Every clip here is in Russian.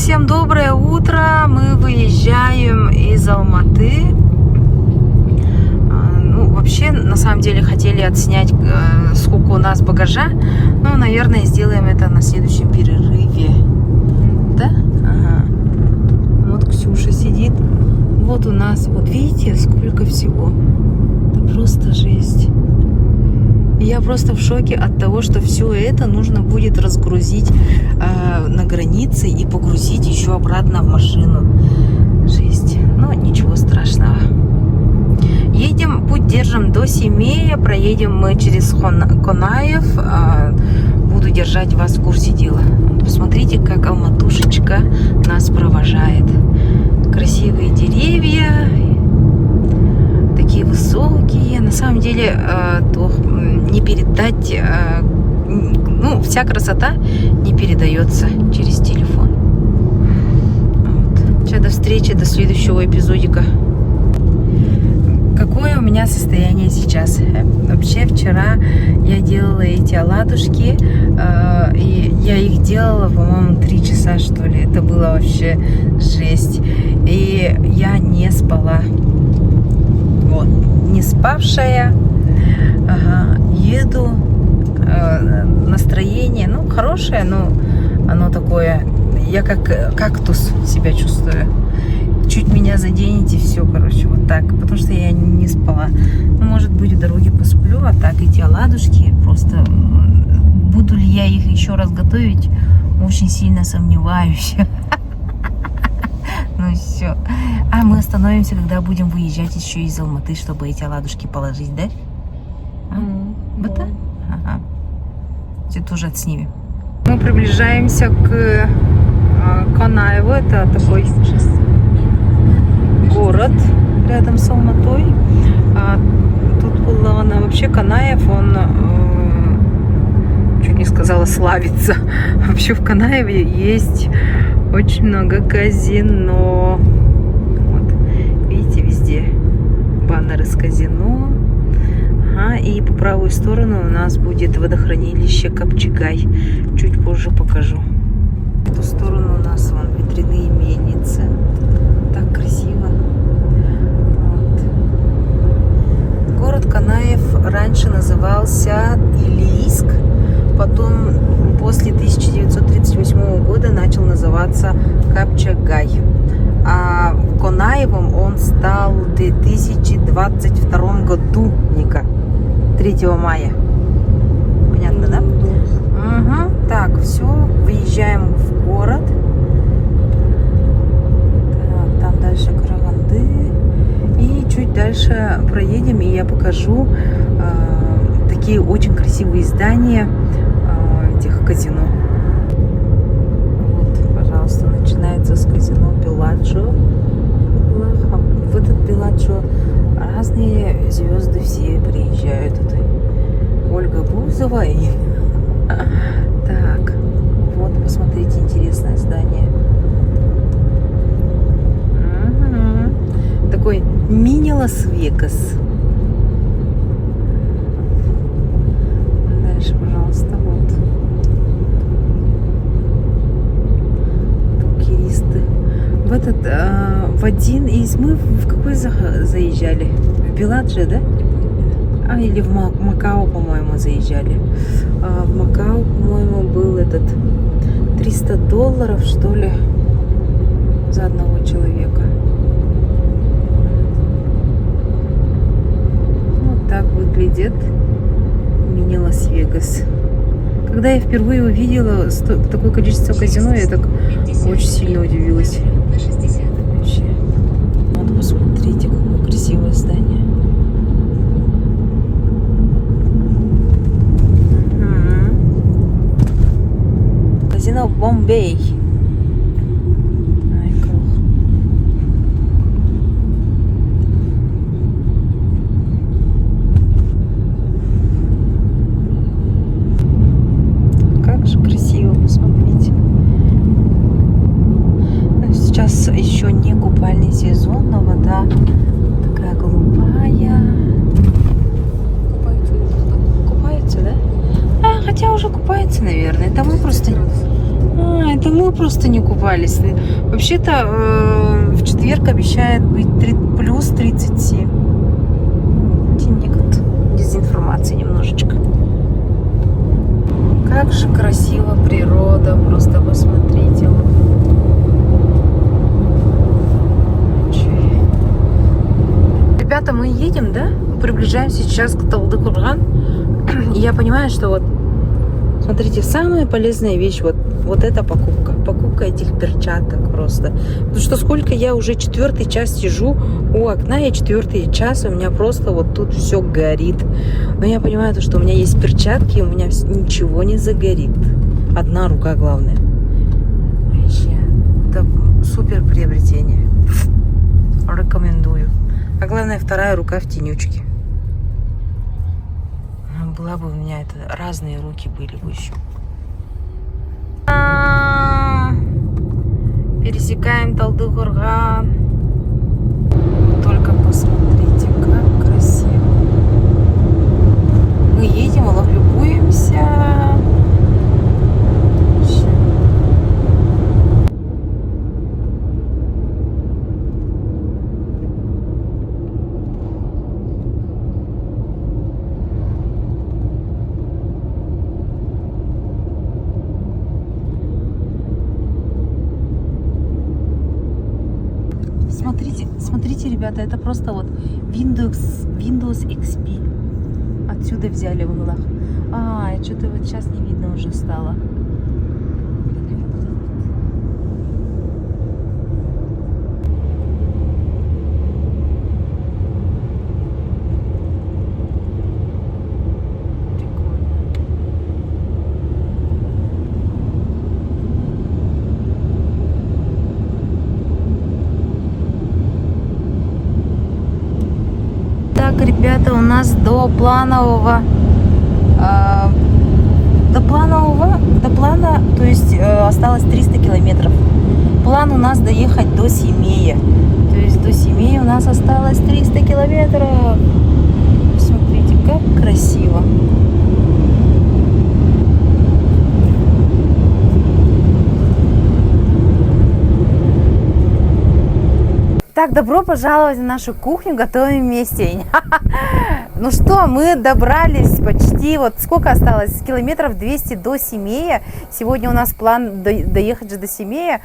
Всем доброе утро. Мы выезжаем из Алматы. Вообще, на самом деле, хотели отснять, сколько у нас багажа. Но, наверное, сделаем это на следующем перерыве. Да? Ага. Вот Ксюша сидит. Вот у нас, вот видите, сколько всего. Это просто жесть. Я просто в шоке от того, что все это нужно будет разгрузить на границе и погрузить еще обратно в машину. Жесть. Но ничего страшного. Едем, путь держим до Семея, проедем мы через Конаев. Буду держать вас в курсе дела. Посмотрите, как Алматушечка нас провожает. Красивые деревья, такие высокие. На самом деле, то не передать, вся красота не передается через телефон. Вот. Сейчас до встречи, до следующего эпизодика. Какое у меня состояние сейчас? Вообще вчера я делала эти оладушки, и я их делала, по-моему, 3 часа, что ли. Это было вообще жесть. И я не спала. Вот, не спавшая. Ага, еду. Настроение, хорошее, но оно такое. Я как кактус себя чувствую. Чуть меня заденете, все, короче, вот так. Потому что я не спала. Может быть, в дороге посплю, а так эти оладушки просто... Буду ли я их еще раз готовить? Очень сильно сомневаюсь. Ну все. А мы остановимся, когда будем выезжать еще из Алматы, чтобы эти оладушки положить, да? Вот так? Ага. Это тоже отснимем. Мы приближаемся к Конаеву. Это такой город рядом с Алматой. Тут была вообще Конаев, он чуть не сказала славится. Вообще в Конаеве есть очень много казино. Вот, видите, везде баннеры с казино. Ага, и по правую сторону у нас будет водохранилище Капчагай. Чуть позже покажу. В ту сторону у нас вон ветряные мельницы. Так красиво. Вот. Город Конаев раньше назывался Илийск. Потом после 1938 года начал называться Капчагай. А Конаевым он стал в 2022 году, Ника. 3 мая. Понятно, да? Угу. Так, все, выезжаем в город. Так, там дальше Караганды. И чуть дальше проедем, и я покажу такие очень красивые здания этих казино. Вот, пожалуйста, начинается с казино Белладжио. В этот Белладжио разные звезды все приезжают. Это Ольга Бузова и... Так, вот, посмотрите, интересное здание. Такой мини Лас-Вегас. Дальше, пожалуйста, вот. Туристы. В этот, в один из... Мы в какой заезжали? В Белладжио, да? Или в Макао, по-моему, заезжали. В Макао, по-моему, был этот $300, что ли, за одного человека. Вот так выглядит мини Лас-Вегас. Когда я впервые увидела такое количество казино, я так очень сильно удивилась. Вообще. Вот посмотрите, какое красивое здание. Казино Бомбей. Как же красиво, посмотрите. Сейчас еще не купальный сезон, но вода такая голубая. Купаются, да? Хотя уже купаются, наверное. Это мы просто... это мы просто не купались. Вообще-то в четверг обещает быть плюс 37. Нет, дезинформации немножечко. Как же красиво природа, просто посмотрите. Ребята, мы едем, да? Приближаемся сейчас к Талдыкурган. И я понимаю, что вот, смотрите, самая полезная вещь, вот эта покупка. Покупка этих перчаток просто. Потому что сколько я уже 4-й час сижу у окна, я 4-й час, у меня просто вот тут все горит. Но я понимаю, что у меня есть перчатки, и у меня ничего не загорит. Одна рука главное. Вообще, это супер приобретение. Рекомендую. А главное, вторая рука в тенючке. Была бы у меня это, разные руки были бы еще. Пересекаем Талдыкурган. Только посмотрите, как красиво. Мы едем, любуемся. Смотрите, ребята, это просто вот Windows XP. Отсюда взяли в углах. Что-то вот сейчас не видно уже стало. Ребята, у нас до плана, то есть осталось 300 километров. План у нас доехать до Семея. То есть до Семея у нас осталось 300 километров. Смотрите, как красиво. Так, добро пожаловать в нашу кухню, готовим вместе. Ну что, мы добрались почти, вот сколько осталось, километров 200 до Семея. Сегодня у нас план доехать же до Семея.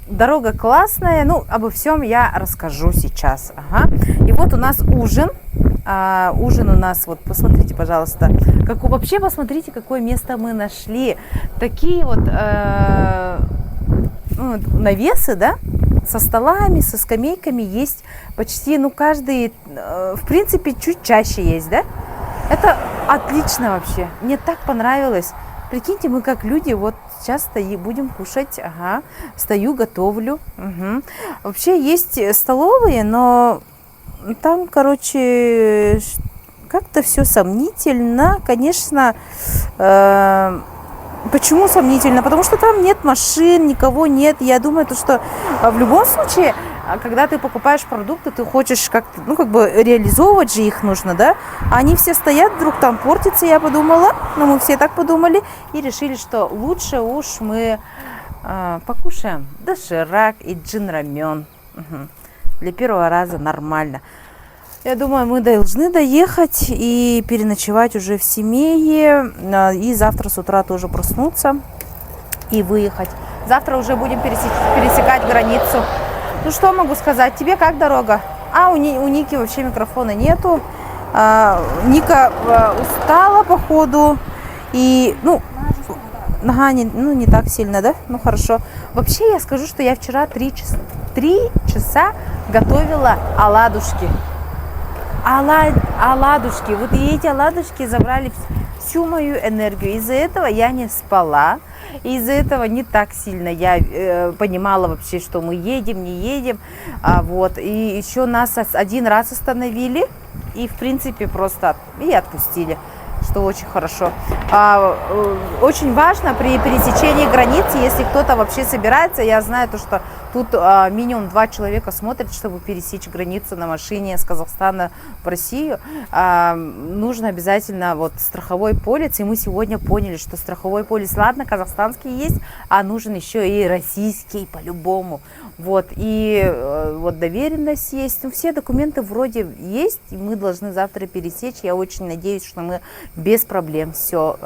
Дорога классная, ну, обо всем я расскажу сейчас. Ага. И вот у нас ужин. Ужин у нас, вот, посмотрите, пожалуйста. Вообще, посмотрите, какое место мы нашли. Такие вот навесы, да? Со столами, со скамейками есть почти, каждый, в принципе, чуть чаще есть, да? Это отлично вообще. Мне так понравилось. Прикиньте, мы как люди, вот сейчас будем кушать, стою, готовлю. Угу. Вообще есть столовые, но там, короче, как-то все сомнительно, конечно. Почему сомнительно? Потому что там нет машин, никого нет. Я думаю, что в любом случае, когда ты покупаешь продукты, ты хочешь как-то, реализовывать же их нужно, да? А они все стоят, вдруг там портится, я подумала. Мы все так подумали и решили, что лучше уж мы покушаем доширак и джин-рамен. Угу. Для первого раза нормально. Я думаю, мы должны доехать и переночевать уже в Семее. И завтра с утра тоже проснуться и выехать. Завтра уже будем пересекать границу. Ну что могу сказать? Тебе как дорога? У Ники вообще микрофона нету. Ника устала походу. И, нога не так сильно, да? Ну хорошо. Вообще я скажу, что я вчера 3 часа готовила оладушки. Оладушки. Вот и эти оладушки забрали всю мою энергию. Из-за этого я не спала. Из-за этого не так сильно я понимала вообще, что мы едем, не едем. Вот. И еще нас один раз остановили. И, в принципе, просто и отпустили. что очень хорошо. Очень важно при пересечении границы, если кто-то вообще собирается, я знаю то, что тут минимум 2 человека смотрят, чтобы пересечь границу на машине с Казахстана в Россию, нужно обязательно вот страховой полис, и мы сегодня поняли, что страховой полис, ладно, казахстанский есть, а нужен еще и российский по-любому. Вот, и вот доверенность есть, ну, все документы вроде есть, и мы должны завтра пересечь. Я очень надеюсь, что мы без проблем все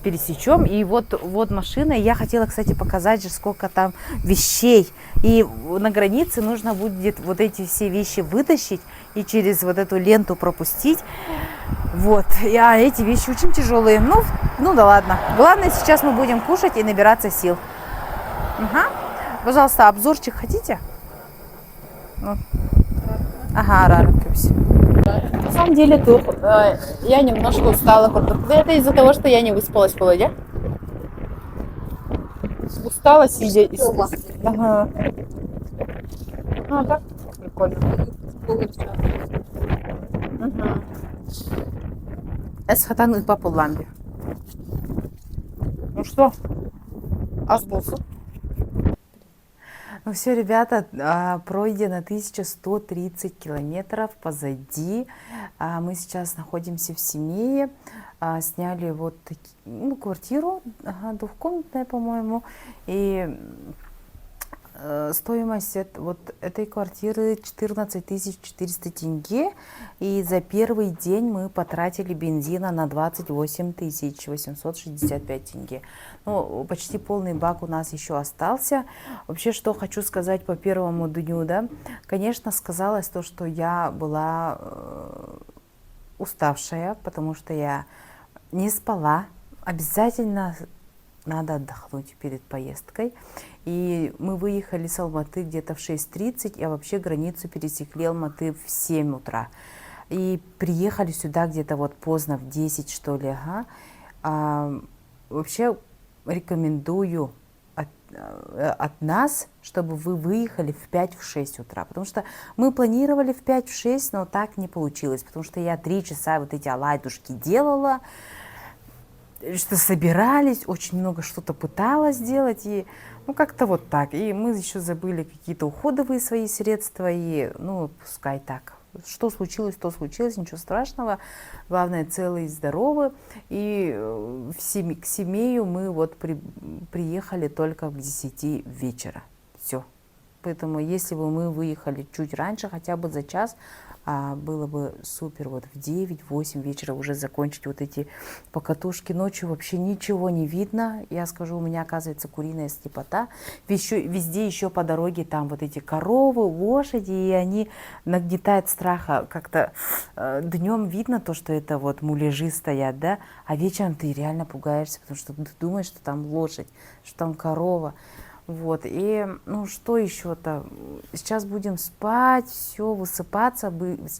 пересечем. И вот машина. Я хотела, кстати, показать же, сколько там вещей. И на границе нужно будет вот эти все вещи вытащить и через вот эту ленту пропустить. Вот, а эти вещи очень тяжелые. Ну да ладно. Главное, сейчас мы будем кушать и набираться сил. Ага. Пожалуйста, обзорчик хотите? Ну. Ага, рано. На самом деле, тут я немножко устала. Это из-за того, что я не выспалась в воде. Устала сидя и спать. Ага. Ну, так прикольно. Ага. Эсхатан и папа ламби. Ну что? Азбусу. Ну все, ребята, пройдено 1130 километров позади. Мы сейчас находимся в Семее. Сняли вот квартиру, двухкомнатная, по-моему. И стоимость вот этой квартиры 14 400 тенге. И за первый день мы потратили бензина на 28 865 тенге. Ну, почти полный бак у нас еще остался. Вообще, что хочу сказать по первому дню, да. Конечно, сказалось то, что я была уставшая, потому что я не спала. Обязательно надо отдохнуть перед поездкой. И мы выехали с Алматы где-то в 6:30, а вообще границу пересекли Алматы в 7 утра. И приехали сюда где-то вот поздно, в 10, что ли. Вообще рекомендую от нас, чтобы вы выехали в 5-6 утра. Потому что мы планировали в 5-6, но так не получилось. Потому что я 3 часа вот эти оладушки делала, что собирались, очень много что-то пыталась сделать, и ну как-то вот так. И мы еще забыли какие-то уходовые свои средства, и ну пускай так. Что случилось, то случилось, ничего страшного. Главное, целые и здоровы. И к Семею мы вот приехали только к 10 вечера. Все. Поэтому если бы мы выехали чуть раньше, хотя бы за час, было бы супер. Вот в 9-8 вечера уже закончить вот эти покатушки. Ночью вообще ничего не видно. Я скажу, у меня оказывается куриная слепота. Везде еще по дороге там вот эти коровы, лошади, и они нагнетают страха. Как-то днем видно то, что это вот муляжи стоят, да, а вечером ты реально пугаешься, потому что ты думаешь, что там лошадь, что там корова. Вот, и, ну, что еще-то? Сейчас будем спать, все, высыпаться.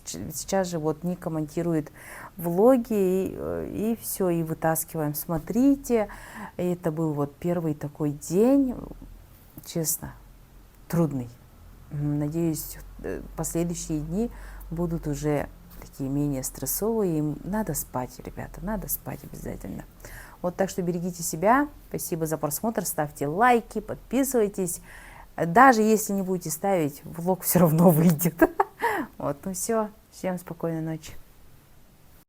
Сейчас же вот Ника монтирует влоги, и все, и вытаскиваем. Смотрите, это был вот первый такой день, честно, трудный. Надеюсь, последующие дни будут уже такие менее стрессовые. Им надо спать, ребята, надо спать обязательно. Вот, так что берегите себя. Спасибо за просмотр. Ставьте лайки, подписывайтесь. Даже если не будете ставить, влог все равно выйдет. Вот, ну все. Всем спокойной ночи.